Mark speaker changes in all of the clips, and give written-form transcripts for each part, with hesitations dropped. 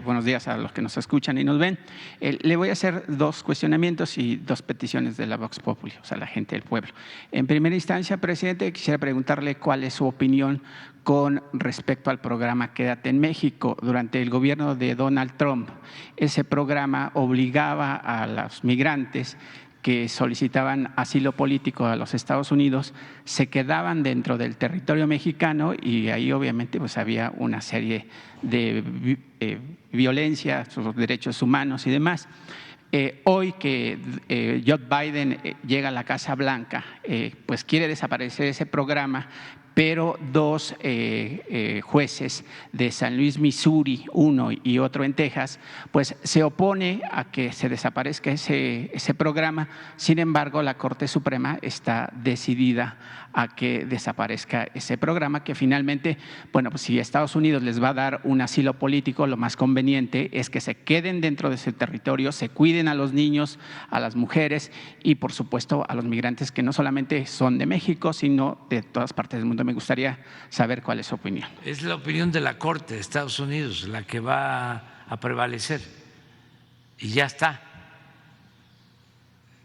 Speaker 1: Buenos días a los que nos escuchan y nos ven. Le voy a hacer dos cuestionamientos y dos peticiones de la Vox Populi, o sea, la gente del pueblo. En primera instancia, presidente, quisiera preguntarle cuál es su opinión con respecto al programa Quédate en México. Durante el gobierno de Donald Trump, ese programa obligaba a los migrantes que solicitaban asilo político a los Estados Unidos, se quedaban dentro del territorio mexicano y ahí obviamente pues había una serie de violencia, sus derechos humanos y demás. Hoy que Joe Biden llega a la Casa Blanca, pues quiere desaparecer ese programa, pero dos jueces de San Luis, Missouri, uno y otro en Texas, pues se opone a que se desaparezca ese programa. Sin embargo, la Corte Suprema está decidida a que desaparezca ese programa, que finalmente, bueno, pues si Estados Unidos les va a dar un asilo político, lo más conveniente es que se queden dentro de ese territorio, se cuiden a los niños, a las mujeres y, por supuesto, a los migrantes que no solamente son de México, sino de todas partes del mundo. Me gustaría saber cuál es su opinión.
Speaker 2: Es la opinión de la Corte de Estados Unidos la que va a prevalecer y ya está.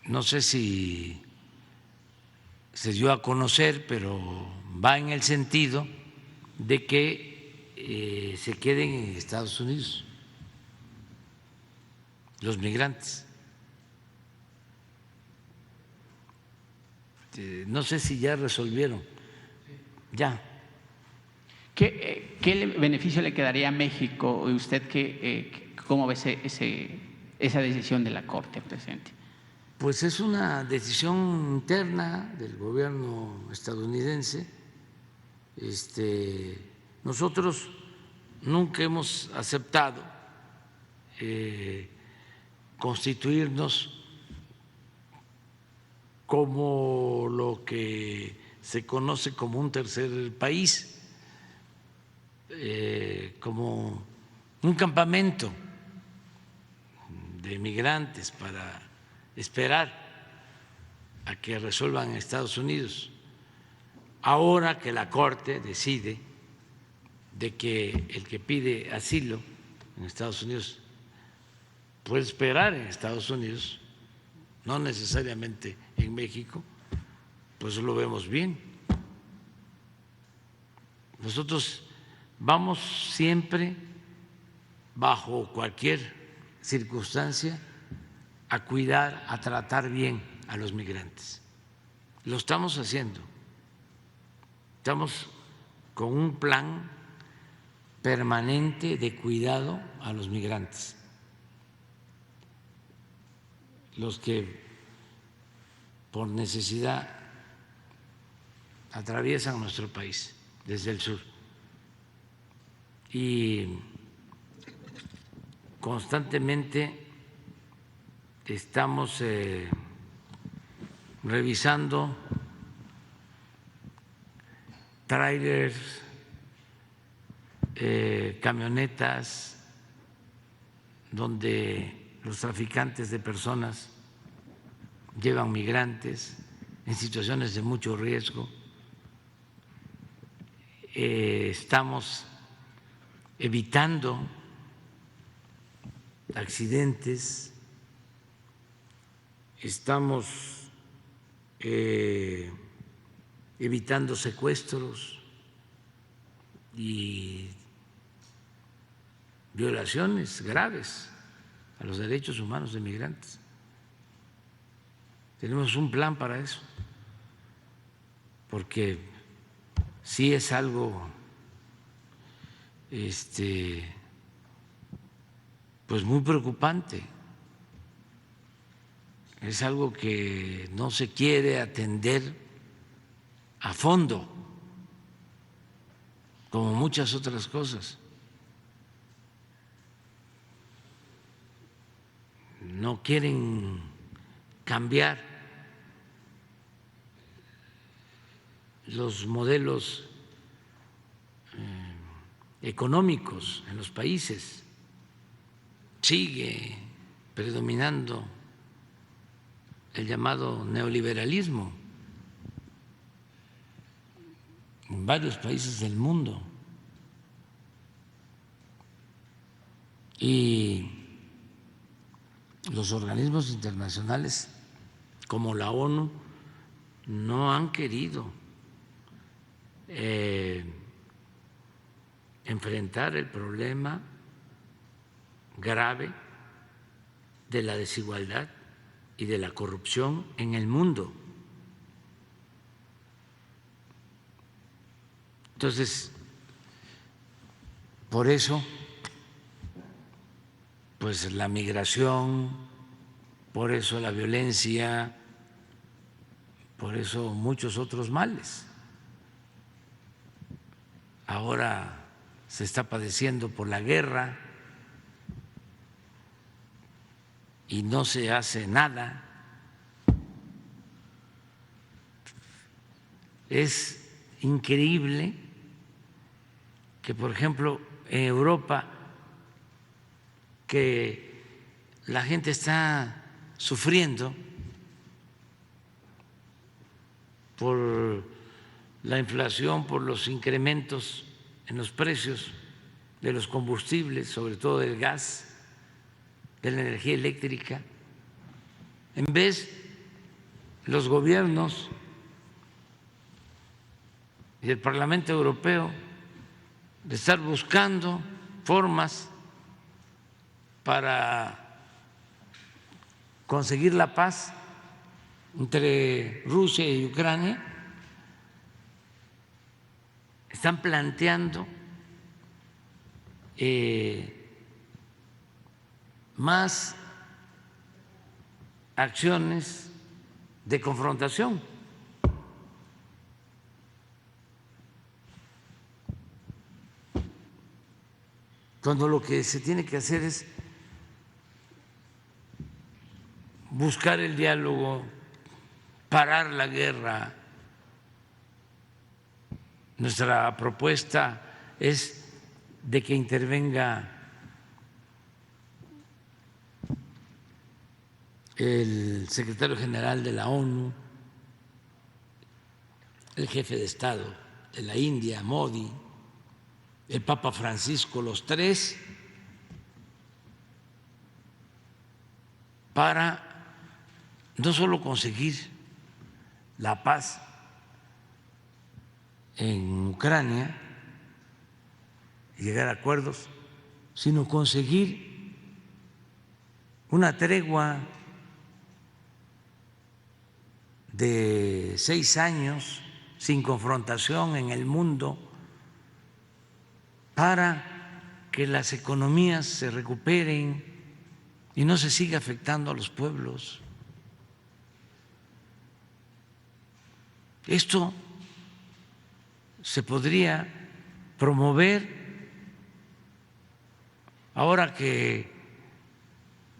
Speaker 2: No sé si se dio a conocer, pero va en el sentido de que se queden en Estados Unidos los migrantes. No sé si ya resolvieron. Ya.
Speaker 1: ¿Qué beneficio le quedaría a México? ¿Usted cómo ve esa decisión de la Corte, presidente?
Speaker 2: Pues es una decisión interna del gobierno estadounidense. Nosotros nunca hemos aceptado constituirnos como lo que se conoce como un tercer país, como un campamento de migrantes para esperar a que resuelvan en Estados Unidos. Ahora que la Corte decide de que el que pide asilo en Estados Unidos puede esperar en Estados Unidos, no necesariamente en México, pues lo vemos bien. Nosotros vamos siempre, bajo cualquier circunstancia, a cuidar, a tratar bien a los migrantes. Lo estamos haciendo. Estamos con un plan permanente de cuidado a los migrantes, los que por necesidad atraviesan nuestro país desde el sur. Y constantemente estamos revisando tráilers, camionetas donde los traficantes de personas llevan migrantes en situaciones de mucho riesgo. Estamos evitando accidentes, estamos evitando secuestros y violaciones graves a los derechos humanos de migrantes. Tenemos un plan para eso, porque sí es algo pues muy preocupante. Es algo que no se quiere atender a fondo, como muchas otras cosas. No quieren cambiar los modelos económicos en los países. Sigue predominando el llamado neoliberalismo en varios países del mundo. Y los organismos internacionales como la ONU no han querido enfrentar el problema grave de la desigualdad y de la corrupción en el mundo. Entonces, por eso, pues la migración, por eso la violencia, por eso muchos otros males. Ahora se está padeciendo por la guerra y no se hace nada. Es increíble que, por ejemplo, en Europa, que la gente está sufriendo por la inflación, por los incrementos en los precios de los combustibles, sobre todo del gas, de la energía eléctrica. En vez los gobiernos y el Parlamento Europeo de estar buscando formas para conseguir la paz entre Rusia y Ucrania, están planteando más acciones de confrontación. Cuando lo que se tiene que hacer es buscar el diálogo, parar la guerra. Nuestra propuesta es de que intervenga el secretario general de la ONU, el jefe de Estado de la India, Modi, el Papa Francisco, los tres, para no solo conseguir la paz en Ucrania y llegar a acuerdos, sino conseguir una tregua de 6 años sin confrontación en el mundo para que las economías se recuperen y no se siga afectando a los pueblos. Esto se podría promover ahora que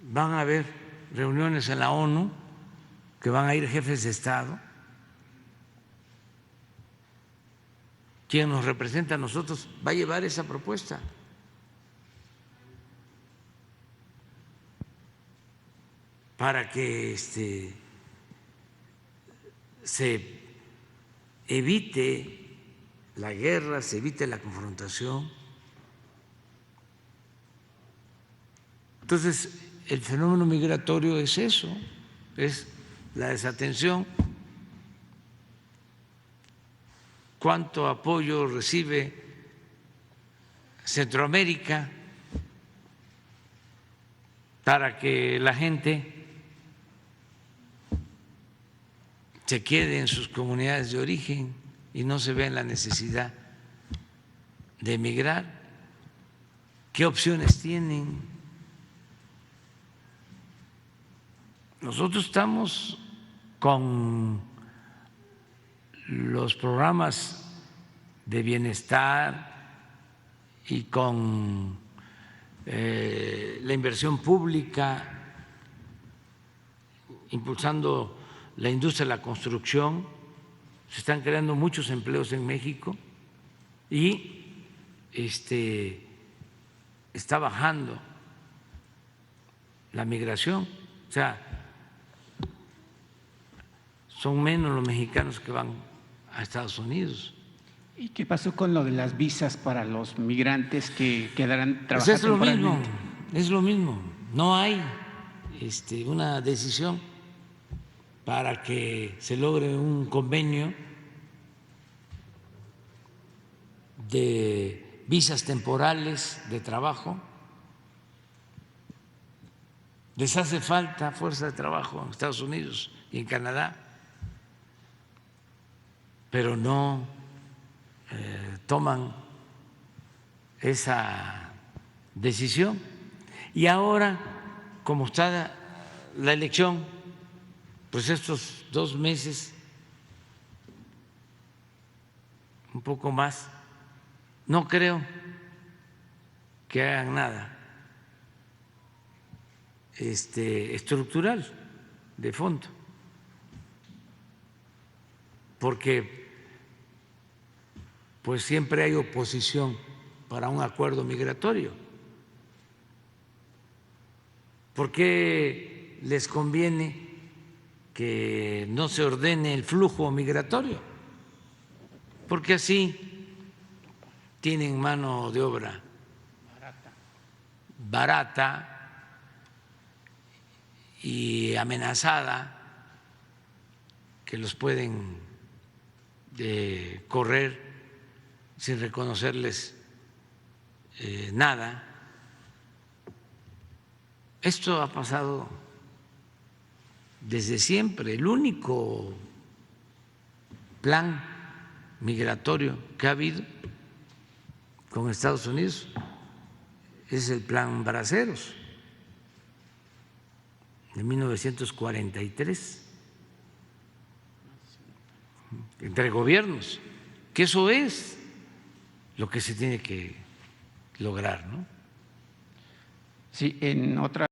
Speaker 2: van a haber reuniones en la ONU, que van a ir jefes de Estado. Quien nos representa a nosotros va a llevar esa propuesta. Para que se evite la guerra, se evite la confrontación. Entonces, el fenómeno migratorio es eso, es la desatención. ¿Cuánto apoyo recibe Centroamérica para que la gente se quede en sus comunidades de origen y no se vea en la necesidad de emigrar? ¿Qué opciones tienen? Nosotros estamos con los programas de bienestar y con la inversión pública, impulsando la industria de la construcción. Se están creando muchos empleos en México y está bajando la migración. O sea, son menos los mexicanos que van a Estados Unidos.
Speaker 1: ¿Y qué pasó con lo de las visas para los migrantes que quedarán
Speaker 2: Pues
Speaker 1: trabajando
Speaker 2: es lo mismo,
Speaker 1: temporalmente?
Speaker 2: es lo mismo, no hay una decisión para que se logre un convenio de visas temporales de trabajo. Les hace falta fuerza de trabajo en Estados Unidos y en Canadá, pero no toman esa decisión. Y ahora, como está la elección, pues estos 2 meses, un poco más, no creo que hagan nada estructural de fondo, porque pues siempre hay oposición para un acuerdo migratorio. ¿Por qué les conviene que no se ordene el flujo migratorio? Porque así tienen mano de obra barata y amenazada, que los pueden correr sin reconocerles nada. Esto ha pasado desde siempre. El único plan migratorio que ha habido con Estados Unidos es el plan Braceros de 1943, entre gobiernos, que eso es lo que se tiene que lograr, ¿no?
Speaker 1: Sí, en otra